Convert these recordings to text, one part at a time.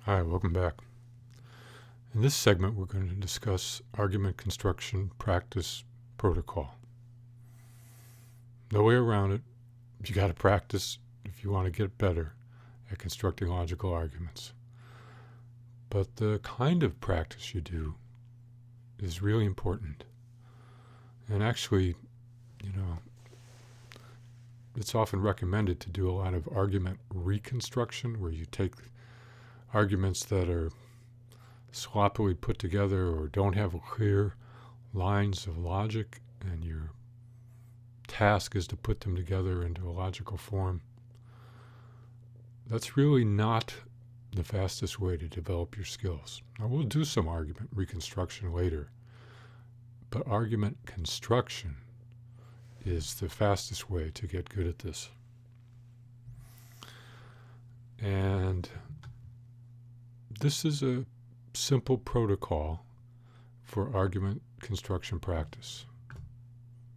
Hi, welcome back. In this segment, we're going to discuss argument construction practice protocol. No way around it. You got to practice if you want to get better at constructing logical arguments. But the kind of practice you do is really important. And actually, it's often recommended to do a lot of argument reconstruction, where you take arguments that are sloppily put together or don't have clear lines of logic, and your task is to put them together into a logical form. That's really not the fastest way to develop your skills. Now, we'll do some argument reconstruction later, but argument construction is the fastest way to get good at this. And this is a simple protocol for argument construction practice.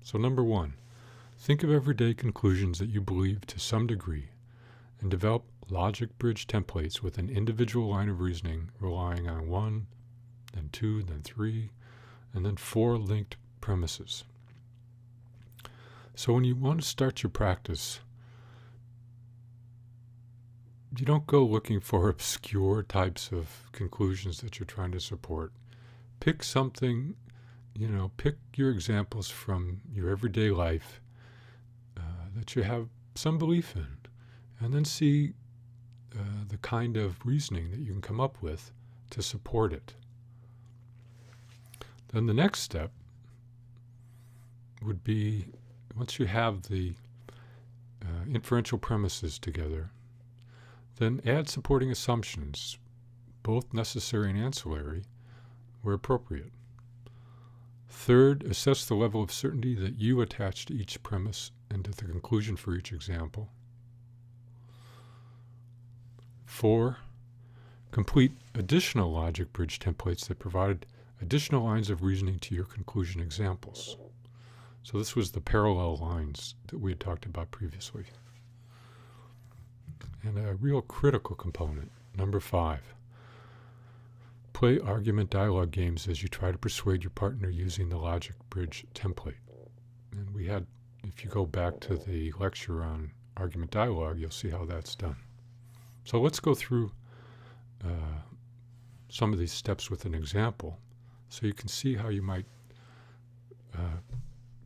So number one, think of everyday conclusions that you believe to some degree and develop logic bridge templates with an individual line of reasoning relying on 1, then 2, then 3, and then 4 linked premises. So when you want to start your practice, you don't go looking for obscure types of conclusions that you're trying to support. Pick something, pick your examples from your everyday life that you have some belief in, and then see the kind of reasoning that you can come up with to support it. Then the next step would be, once you have the inferential premises together, then add supporting assumptions, both necessary and ancillary, where appropriate. Third, assess the level of certainty that you attach to each premise and to the conclusion for each example. 4, complete additional logic bridge templates that provide additional lines of reasoning to your conclusion examples. So this was the parallel lines that we had talked about previously. And a real critical component, number 5, play argument dialogue games as you try to persuade your partner using the logic bridge template. And we had, if you go back to the lecture on argument dialogue, you'll see how that's done. So let's go through some of these steps with an example so you can see how you might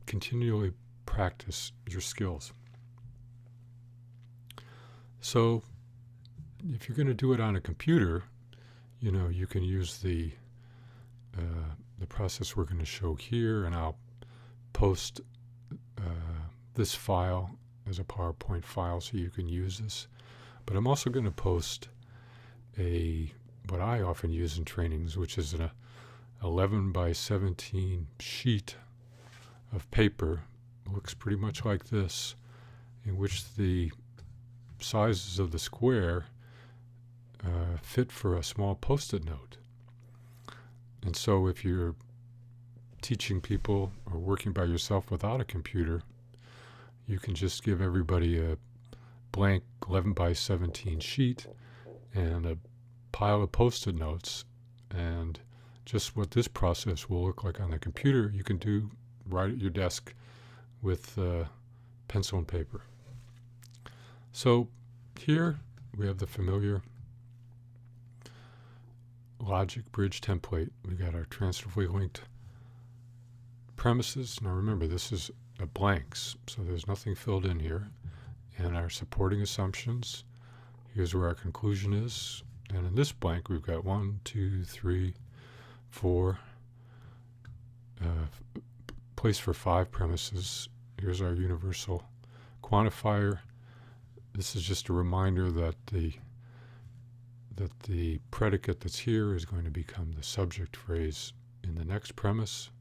continually practice your skills. So if you're going to do it on a computer, you can use the process we're going to show here, and I'll post this file as a PowerPoint file so you can use this. But I'm also going to post what I often use in trainings, which is an 11 by 17 sheet of paper. It looks pretty much like this, in which the sizes of the square fit for a small post-it note. And so if you're teaching people or working by yourself without a computer, you can just give everybody a blank 11 by 17 sheet and a pile of post-it notes, and just what this process will look like on the computer, you can do right at your desk with pencil and paper. So here we have the familiar logic bridge template. We got our transitively linked premises. Now remember, this is a blanks, so there's nothing filled in here. And our supporting assumptions. Here's where our conclusion is. And in this blank, we've got 1, 2, 3, 4, place for 5 premises. Here's our universal quantifier. This is just a reminder that the predicate that's here is going to become the subject phrase in the next premise.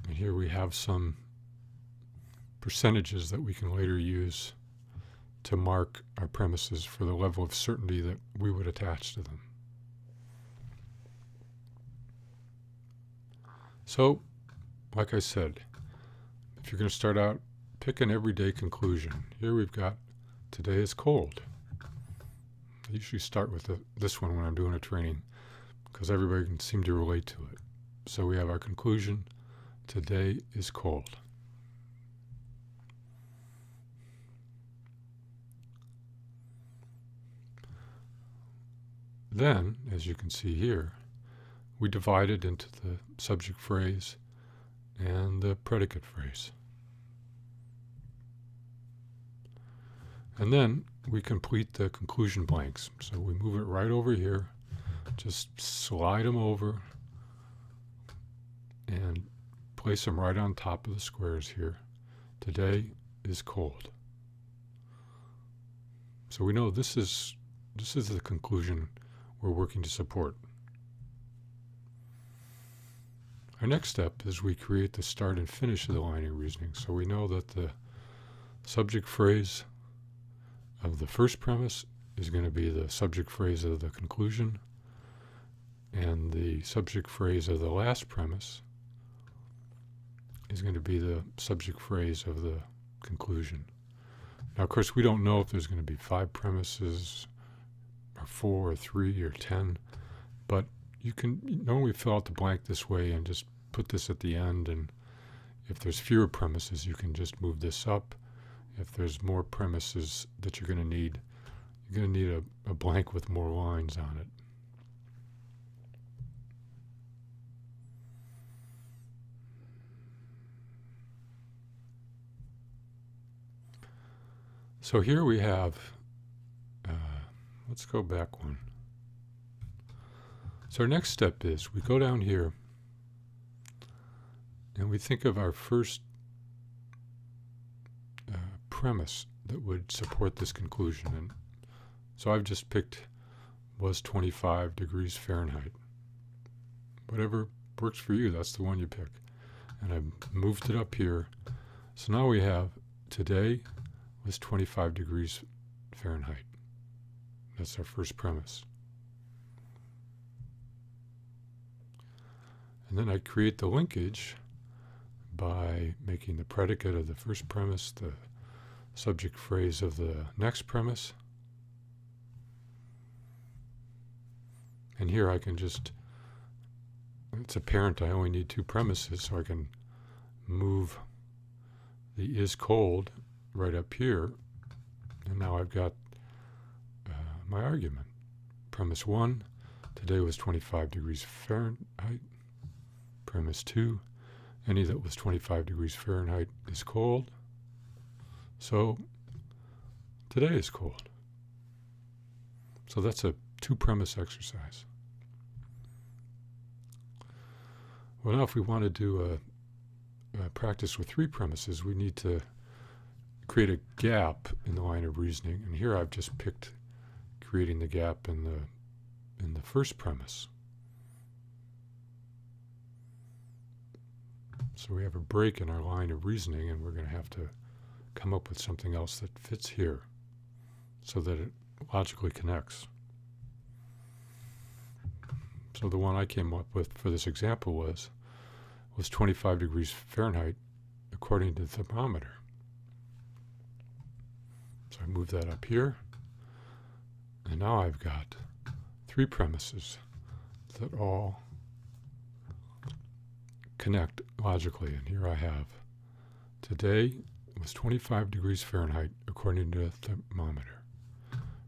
And here we have some percentages that we can later use to mark our premises for the level of certainty that we would attach to them. So, like I said, if you're going to start out, pick an everyday conclusion. Here we've got, today is cold. I usually start with this one when I'm doing a training because everybody can seem to relate to it. So we have our conclusion, today is cold. Then, as you can see here, we divide it into the subject phrase and the predicate phrase. And then we complete the conclusion blanks. So we move it right over here, just slide them over and place them right on top of the squares here. Today is cold. So we know this is the conclusion we're working to support. Our next step is we create the start and finish of the line of reasoning. So we know that the subject phrase of the first premise is going to be the subject phrase of the conclusion, and the subject phrase of the last premise is going to be the subject phrase of the conclusion. Now, of course, we don't know if there's going to be 5 premises or 4 or 3 or 10, but you can normally fill out the blank this way and just put this at the end, and if there's fewer premises, you can just move this up. If there's more premises that you're going to need a blank with more lines on it. So here we have, let's go back one. So our next step is we go down here and we think of our first premise that would support this conclusion. And so I've just picked was 25 degrees Fahrenheit. Whatever works for you, that's the one you pick. And I've moved it up here. So now we have today was 25 degrees Fahrenheit. That's our first premise. And then I create the linkage by making the predicate of the first premise the subject phrase of the next premise. And here I can just, it's apparent I only need 2 premises, so I can move the is cold right up here, and now I've got my argument. Premise 1, today was 25 degrees Fahrenheit. Premise 2, any that was 25 degrees Fahrenheit is cold. So today is cold. So that's a 2-premise exercise. Well, now if we want to do a practice with 3 premises, we need to create a gap in the line of reasoning. And here I've just picked creating the gap in the first premise. So we have a break in our line of reasoning, and we're going to have to come up with something else that fits here so that it logically connects. So the one I came up with for this example was 25 degrees Fahrenheit according to the thermometer. So I move that up here, and now I've got 3 premises that all connect logically. And here I have today was 25 degrees Fahrenheit according to the thermometer.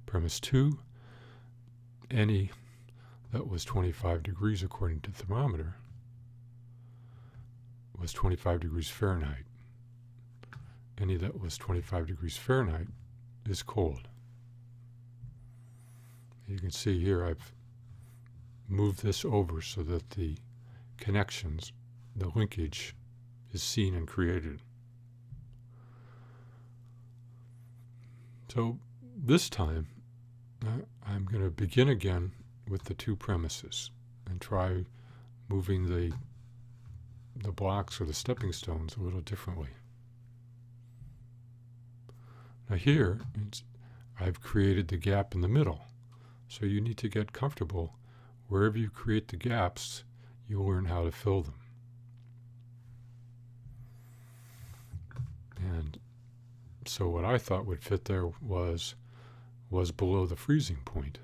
Premise 2, any that was 25 degrees according to the thermometer was 25 degrees Fahrenheit. Any that was 25 degrees Fahrenheit is cold. You can see here I've moved this over so that the connections, the linkage, is seen and created. So this time I'm going to begin again with the 2 premises and try moving the blocks or the stepping stones a little differently. Now here I've created the gap in the middle, so you need to get comfortable. Wherever you create the gaps, you'll learn how to fill them. And so what I thought would fit there was was below the freezing point.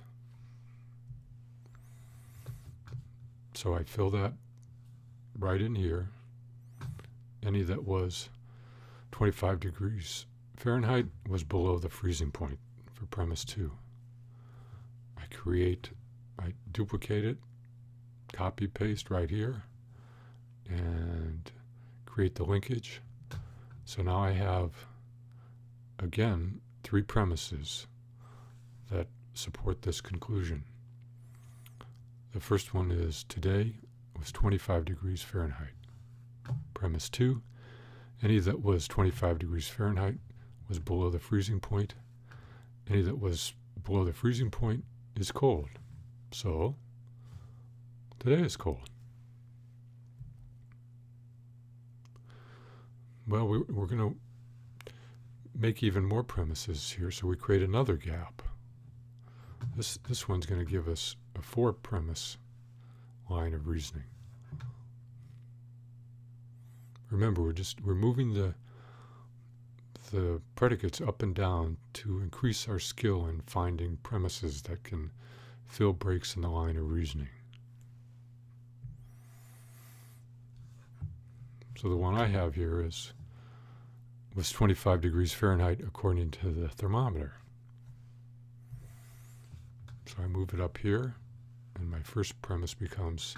So I fill that right in here. Any that was 25 degrees Fahrenheit was below the freezing point for premise 2. I duplicate it, copy paste right here, and create the linkage. So now I have, again, 3 premises that support this conclusion. The first one is today was 25 degrees Fahrenheit. Premise 2, any that was 25 degrees Fahrenheit was below the freezing point. Any that was below the freezing point is cold. So, today is cold. Well, we're going to make even more premises here, so we create another gap. This one's going to give us a 4-premise line of reasoning. Remember, we're moving the predicates up and down to increase our skill in finding premises that can fill breaks in the line of reasoning. So the one I have here was 25 degrees Fahrenheit according to the thermometer. So I move it up here, and my first premise becomes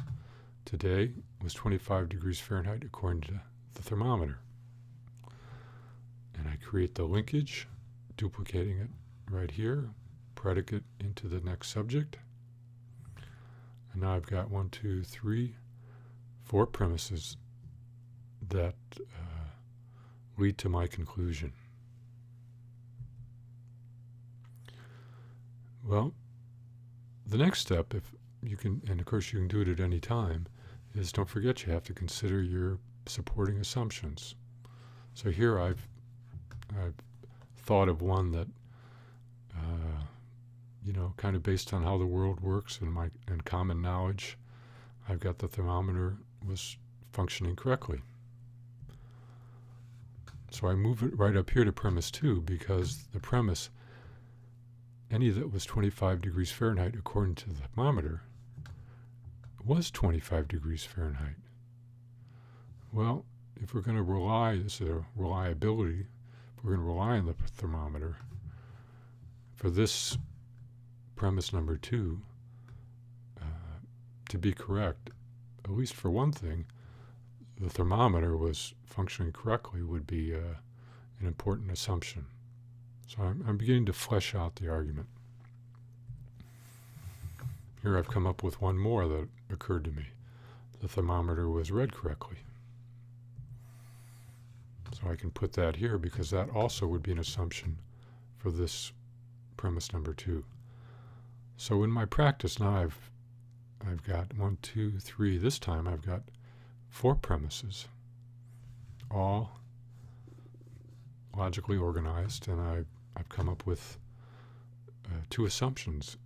today was 25 degrees Fahrenheit according to the thermometer. And I create the linkage, duplicating it right here, predicate into the next subject. And now I've got 1, 2, 3, 4 premises that lead to my conclusion. Well, the next step, if you can, and of course you can do it at any time, is don't forget you have to consider your supporting assumptions. So here I've thought of one that, kind of based on how the world works and common knowledge, I've got the thermometer was functioning correctly. So I move it right up here to premise 2 because the premise, any that was 25 degrees Fahrenheit according to the thermometer, was 25 degrees Fahrenheit. Well, if we're going to rely, this is a reliability, if we're going to rely on the thermometer, for this premise number 2 to be correct, at least for one thing, the thermometer was functioning correctly would be an important assumption. So I'm beginning to flesh out the argument. Here I've come up with one more that occurred to me. The thermometer was read correctly. So I can put that here because that also would be an assumption for this premise number 2. So in my practice now I've got 1, 2, 3. This time I've got 4 premises, all logically organized, and I've come up with 2 assumptions.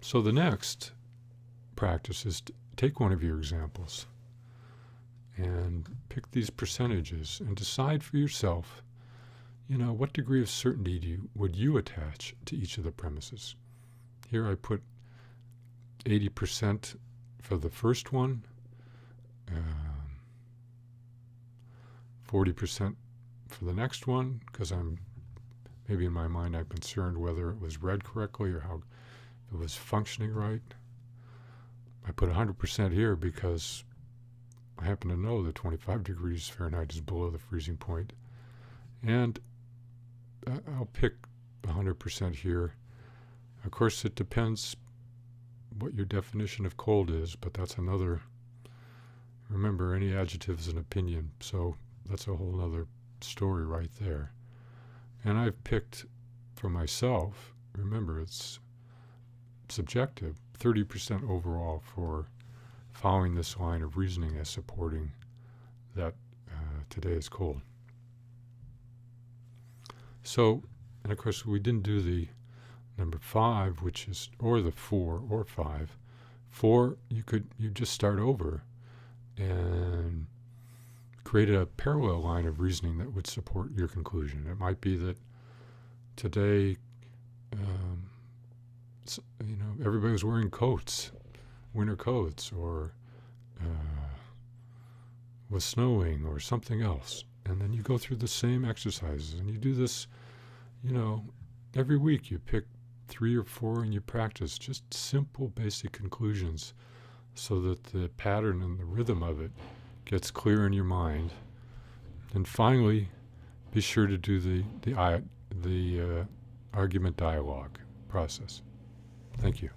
So the next practice is to take one of your examples and pick these percentages and decide for yourself, what degree of certainty would you attach to each of the premises. Here I put 80% for the first one, 40% for the next one, because maybe in my mind I'm concerned whether it was read correctly or how it was functioning right. I put 100% here because I happen to know that 25 degrees Fahrenheit is below the freezing point. And I'll pick 100% here. Of course, it depends what your definition of cold is, but that's another. Remember, any adjective is an opinion, so that's a whole other story right there. And I've picked for myself, remember, it's subjective, 30% overall for following this line of reasoning as supporting that today is cold. So, and of course, we didn't do the number 5, which is, or the 4 or 5. 4, you just start over and create a parallel line of reasoning that would support your conclusion. It might be that today, everybody was wearing coats, winter coats, or was snowing, or something else. And then you go through the same exercises, and you do this, every week. You pick 3 or 4 and you practice just simple, basic conclusions so that the pattern and the rhythm of it gets clear in your mind. And finally, be sure to do the argument dialogue process. Thank you.